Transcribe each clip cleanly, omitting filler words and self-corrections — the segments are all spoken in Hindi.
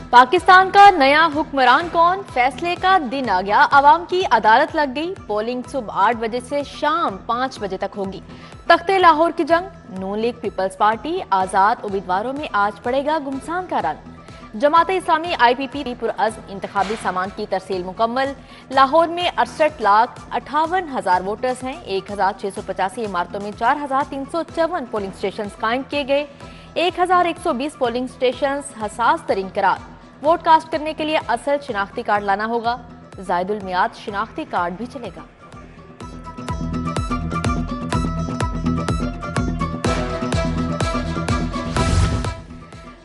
पाकिस्तान का नया हुक्मरान कौन, फैसले का दिन आ गया। आवाम की अदालत लग गई। पोलिंग सुबह 8 बजे से शाम 5 बजे तक होगी। तख्ते लाहौर की जंग, नून लीग पीपल्स पार्टी आजाद उम्मीदवारों में आज पड़ेगा घुमसान का रन। जमात इस्लामी IPP पुरअज़्म इंतखाबी सामान की तरसील मुकम्मल। लाहौर में 68,58,000 वोटर्स हैं। 1,685 इमारतों में 4,354 पोलिंग स्टेशन कायम किए गए। 1,120 पोलिंग स्टेशन हसास तरीन करार। वोट कास्ट करने के लिए असल शिनाख्ती कार्ड लाना होगा। जायदुल मियाद शिनाख्ती कार्ड भी चलेगा।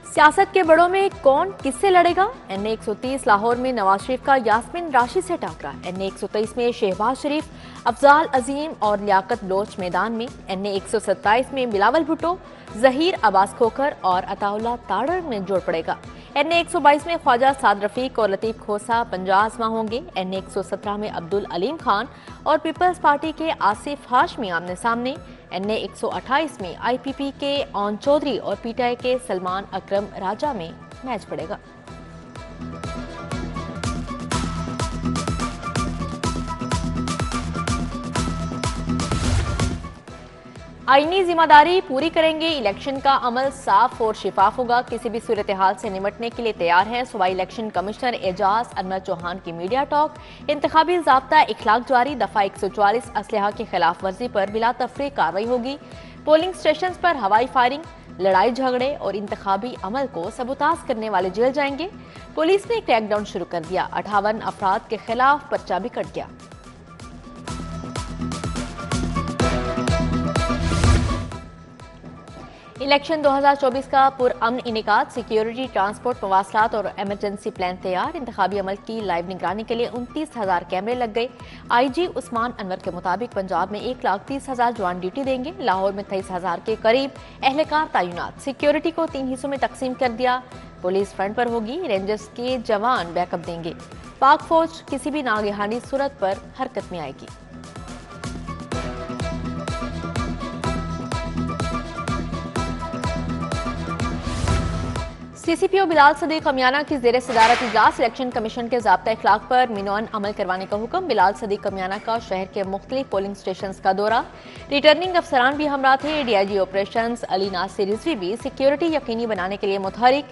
सियासत के बड़ों में कौन किससे लड़ेगा। NA 130 लाहौर में नवाज शरीफ का यास्मीन राशिद से टाकरा। NA 123 में शहबाज शरीफ, अफजाल अजीम और लियाकत बलोच मैदान में। NA 127 में बिलावल भुट्टो, जहीर अब्बास खोखर और अताउल्लाह ताड़र में जोड़ पड़ेगा। NA 122 में ख्वाजा साद रफीक और लतीफ खोसा पंजाजमा होंगे। NA 117 में अब्दुल अलीम खान और पीपल्स पार्टी के आसिफ हाशमी आमने सामने। NA 128 में IPP के ऑन चौधरी और PTI के सलमान अकरम राजा में मैच पड़ेगा। आईनी जिम्मेदारी पूरी करेंगे। इलेक्शन का अमल साफ और शिफाफ होगा। किसी भी सूरत हाल से निमटने के लिए तैयार हैं। सूबाई इलेक्शन कमिश्नर एजाज अनवर चौहान की मीडिया टॉक। इंतखाबी ज़ाब्ता इखलाक जारी। दफा 144 असलहा की खिलाफ वर्जी पर बिला तफरीक कार्रवाई होगी। पोलिंग स्टेशन पर हवाई फायरिंग, लड़ाई झगड़े और इंतखाबी अमल को सबूताज करने वाले जेल जाएंगे। पुलिस ने क्रैकडाउन शुरू कर दिया। 58 अफराद के खिलाफ पर्चा भी कट गया। इलेक्शन 2024 का पुरअमन इनेकाद। सिक्योरिटी, ट्रांसपोर्ट, मवासलात और इमरजेंसी प्लान तैयार। इंतखाबी अमल की लाइव निगरानी के लिए 29,000 कैमरे लग गए। IG उस्मान अनवर के मुताबिक पंजाब में 1,30,000 जवान ड्यूटी देंगे। लाहौर में 23,000 के करीब एहलकार तैनात। सिक्योरिटी को 3 हिस्सों में तकसीम कर दिया। पुलिस फ्रंट पर होगी। रेंजर्स के जवान बैकअप देंगे। पाक फौज किसी भी नागहानी सूरत पर हरकत में आएगी। CCPO बिलाल सदीक कमियाना की जेर सदारत इजलास। इलेक्शन कमीशन के ज़ाब्ता इखलाक पर मिनोन अमल करवाने का हुक्म। बिलाल सदीक कमियाना का शहर के मुख्तलिफ पोलिंग स्टेशन का दौरा। रिटर्निंग अफसरान भी हमरा थे। DIG ऑपरेशन अली नासिर रिजवी भी सिक्योरिटी यकीनी बनाने के लिए मुतहरिक।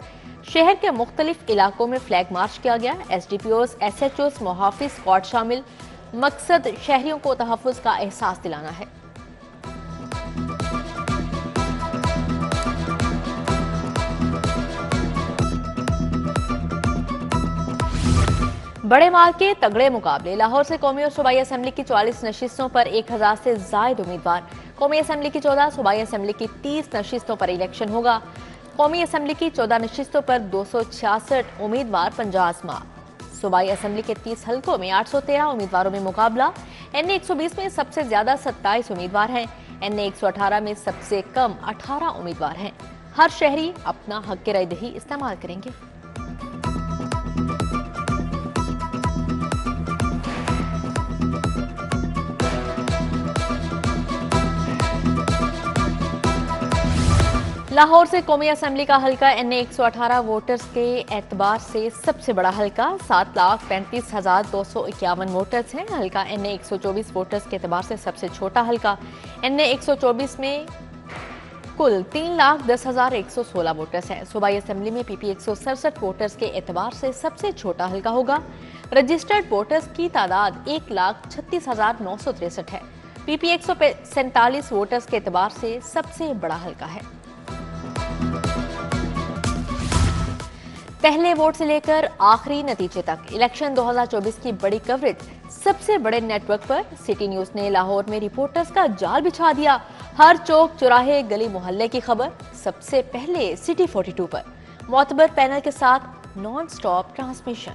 शहर के मुख्तलिफ इलाकों में फ्लैग मार्च किया गया। SDPOs, SHOs, मुहाफिज स्क्वाड शामिल। मकसद शहरियों को तहफ़्फ़ुज़ का एहसास दिलाना है। बड़े माल के तगड़े मुकाबले। लाहौर से कौमी और सूबाई असेंबली की 44 नशिस्तों पर 1,000 से जायद उम्मीदवार। कौमी असेंबली की 14, सूबाई असेंबली की 30 नशिस्तों पर इलेक्शन होगा। कौमी असेंबली की 14 नशिस्तों पर 266 उम्मीदवार पंजाजमा। सूबाई असेंबली के 30 हल्कों में 813 उम्मीदवारों में मुकाबला। NA 120 में सबसे ज्यादा 27 उम्मीदवार हैं। NA 118 में सबसे कम 18 उम्मीदवार हैं। हर शहरी अपना हक राय दही इस्तेमाल करेंगे। लाहौर से कौमी असेंबली का हल्का NA 118 वोटर्स के एतबार से सबसे बड़ा हल्का। 7,35,251 वोटर्स हैं। हल्का NA 124 वोटर्स के एतबार से सबसे छोटा हल्का। NA 124 में कुल 3,10,116 वोटर्स हैं। सूबाई असेंबली में PP 167 वोटर्स के एतबार से सबसे छोटा हल्का होगा। रजिस्टर्ड वोटर्स की तादाद 1,36,963 है। PP 147 वोटर्स के एतबार से सबसे बड़ा हल्का है। पहले वोट से लेकर आखिरी नतीजे तक इलेक्शन 2024 की बड़ी कवरेज सबसे बड़े नेटवर्क पर। सिटी न्यूज ने लाहौर में रिपोर्टर्स का जाल बिछा दिया। हर चौक, चौराहे, गली मोहल्ले की खबर सबसे पहले सिटी 42 पर। मोतबर पैनल के साथ non stop transmission.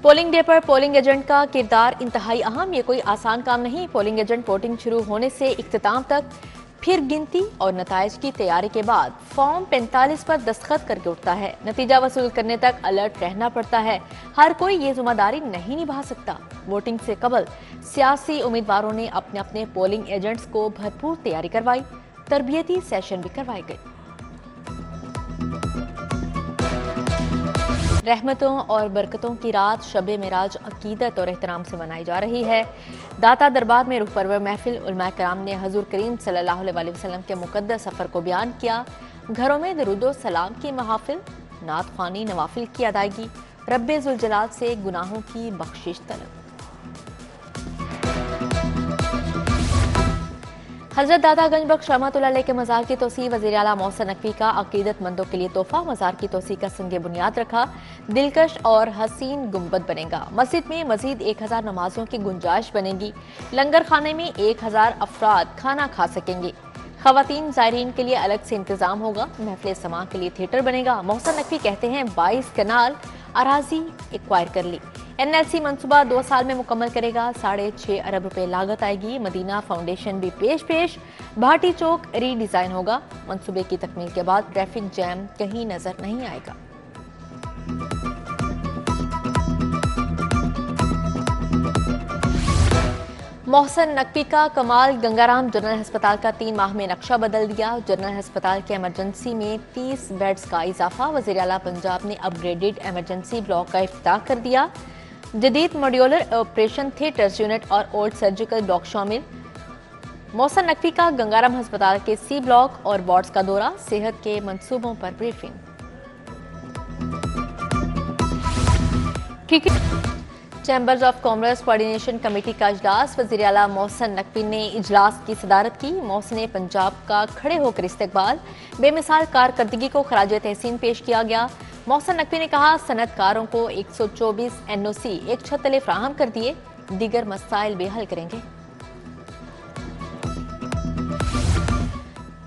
Polling day पर पोलिंग एजेंट का किरदार इंतहाई अहम। ये कोई आसान काम नहीं। पोलिंग एजेंट वोटिंग शुरू होने से इख्तिताम तक, फिर गिनती और नताइज की तैयारी के बाद फॉर्म 45 पर दस्तखत करके उठता है। नतीजा वसूल करने तक अलर्ट रहना पड़ता है। हर कोई ये जिम्मेदारी नहीं निभा सकता। वोटिंग से कबल सियासी उम्मीदवारों ने अपने अपने पोलिंग एजेंट्स को भरपूर तैयारी करवाई। तरबियती सेशन भी करवाए गए। रहमतों और बरकतों की रात शब मेराज अकीदत और एहतराम से मनाई जा रही है। दाता दरबार में रुख परवर महफिल उलमा कराम ने हजूर करीम सल्लल्लाहु अलैहि वसल्लम के मुकद्दस सफर को बयान किया। घरों में दरूदो सलाम की महाफिल, नात ख्वानी, नवाफिल की अदायगी, रब्बे जुल जलाल से गुनाहों की बख्शिश तलब। हजरत दादा गंज बख्श रहमतुल्लाह अलैह के मज़ार की तोसी वज़ीर आला मोहसिन नकवी का अकीदतमंदों के लिए तोहफा। मज़ार की तोसी का संगे बुनियाद रखा। दिलकश और हसीन गुंबद बनेगा। मस्जिद में मजीद 1000 नमाजियों की गुंजाइश बनेगी। लंगर खाने में 1000 अफराद खाना खा सकेंगे। खवातीन ज़ायरीन के लिए अलग से इंतजाम होगा। महफिल समा के लिए थिएटर बनेगा। मोहसिन नकवी कहते हैं 22 कनाल अराजी एक्वायर कर ली। NLC मंसूबा 2 साल में मुकम्मल करेगा। 6.5 अरब रुपए लागत आएगी। मदीना फाउंडेशन भी पेश। भाटी चौक रीडिजाइन होगा। मंसूबे की तकमील के बाद ट्रैफिक जैम कहीं नजर नहीं आएगा। मोहसिन नकवी का कमाल। गंगाराम जनरल अस्पताल का 3 माह में नक्शा बदल दिया। जनरल अस्पताल के इमरजेंसी में 30 बेड्स का इजाफा। वज़ीर आला पंजाब ने अपग्रेडेड इमरजेंसी ब्लॉक का इफ्तिताह कर दिया। जदीद मॉड्यूलर ऑपरेशन थिएटर्स यूनिट और ओल्ड सर्जिकल ब्लॉक शामिल। मोहसिन नकवी का गंगाराम अस्पताल के C ब्लॉक और वार्ड्स का दौरा। सेहत के मंसूबों पर briefing. Chambers of commerce coordination committee का इजलास। वज़ीर आला मोहसिन नकवी ने इजलास की सदारत की। मोहसिन पंजाब का खड़े होकर इस्तकबाल। बेमिसाल कारकर्दगी को खराज तहसीन पेश किया गया। मोहसिन नकवी ने कहा सनतकारों को 124 NOC एक छत तले फ्राहम कर दिए। दीगर मसाइल भी हल करेंगे।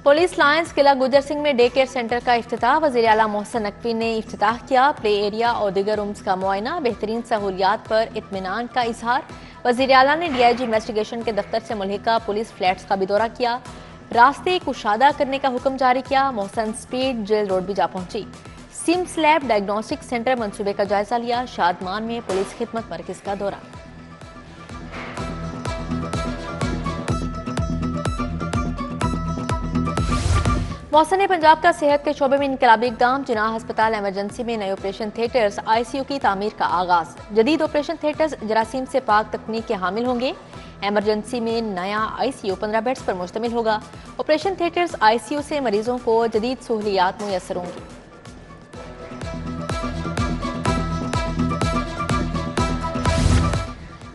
पुलिस लाइन्स किला गुजर सिंह में डे केयर सेंटर का इफ्तिताह। वज़ीर आला मोहसिन नकवी ने इफ्तिताह किया। प्ले एरिया और दीगर रूम्स का मुआयना। बेहतरीन सहूलियात पर इत्मीनान का इजहार। वज़ीर आला ने DIG इन्वेस्टिगेशन के दफ्तर से मुल्हिका पुलिस फ्लैट्स का भी दौरा किया। रास्ते कुशादा करने का हुक्म जारी किया। मोहसिन स्पीड जेल रोड भी जा पहुंची। सिम्स लैब डायग्नोस्टिक सेंटर मंसूबे का जायजा लिया। शादमान में पुलिस खिदमत मरकज का दौरा। मोहसिन पंजाब का सेहत के शोबे में इनकलाबी इकदाम। जिनाह अस्पताल इमरजेंसी में नए ऑपरेशन थिएटर्स ICU की तामीर का आगाज। जदीद ऑपरेशन थिएटर्स जरासीम से पाक तकनीक के हामिल होंगे। इमरजेंसी में नया ICU 15 बेड्स पर मुश्तमिल होगा। ऑपरेशन थिएटर्स ICU से मरीजों को जदीद सहूलियात मुयसर होंगी।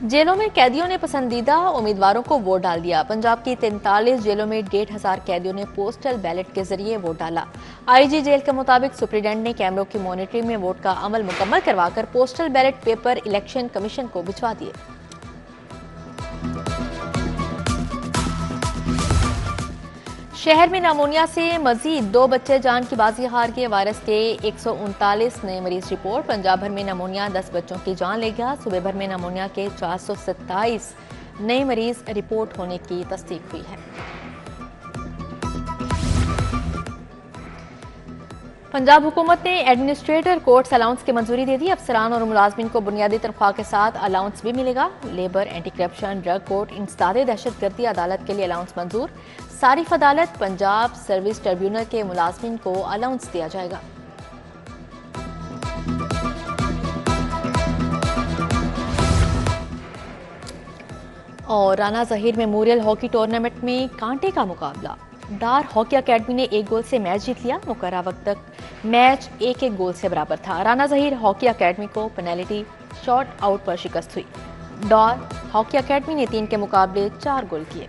जेलों में कैदियों ने पसंदीदा उम्मीदवारों को वोट डाल दिया। पंजाब की 43 जेलों में 1500 कैदियों ने पोस्टल बैलेट के जरिए वोट डाला। IG जेल के मुताबिक सुप्रीडेंट ने कैमरों की मॉनिटरिंग में वोट का अमल मुकम्मल करवाकर postal ballot paper election commission को भिजवा दिए। शहर में नामोनिया से मजीद 2 बच्चे जान की बाजी हार गए। वायरस के 139 नए मरीज रिपोर्ट। पंजाब भर में नामोनिया 10 बच्चों की जान ले गया। सूबे भर में नामोनिया के 427 नए मरीज रिपोर्ट होने की तस्दीक हुई है। पंजाब हुकूमत ने एडमिनिस्ट्रेटर कोर्ट्स अलाउंस की मंजूरी दे दी। अफसरान और मुलाजमीन को बुनियादी तनख्वाह के साथ अलाउंस भी मिलेगा। Labour, anti corruption, drug court, इंसदादे दहशतगर्दी अदालत के लिए अलाउंस मंजूर। सारिफ अदालत, पंजाब सर्विस ट्रिब्यूनल के मुलाजमीन को अलाउंस दिया जाएगा। और Rana Zaheer memorial hockey tournament में कांटे का मुकाबला। डार हॉकी अकेडमी ने 1 गोल से मैच जीत लिया। मुकर्रर वक्त तक मैच 1-1 गोल से बराबर था। राना ज़हीर हॉकी अकेडमी को पेनल्टी शॉट आउट पर शिकस्त हुई। डार हॉकी अकेडमी ने 3 के मुकाबले 4 गोल किए।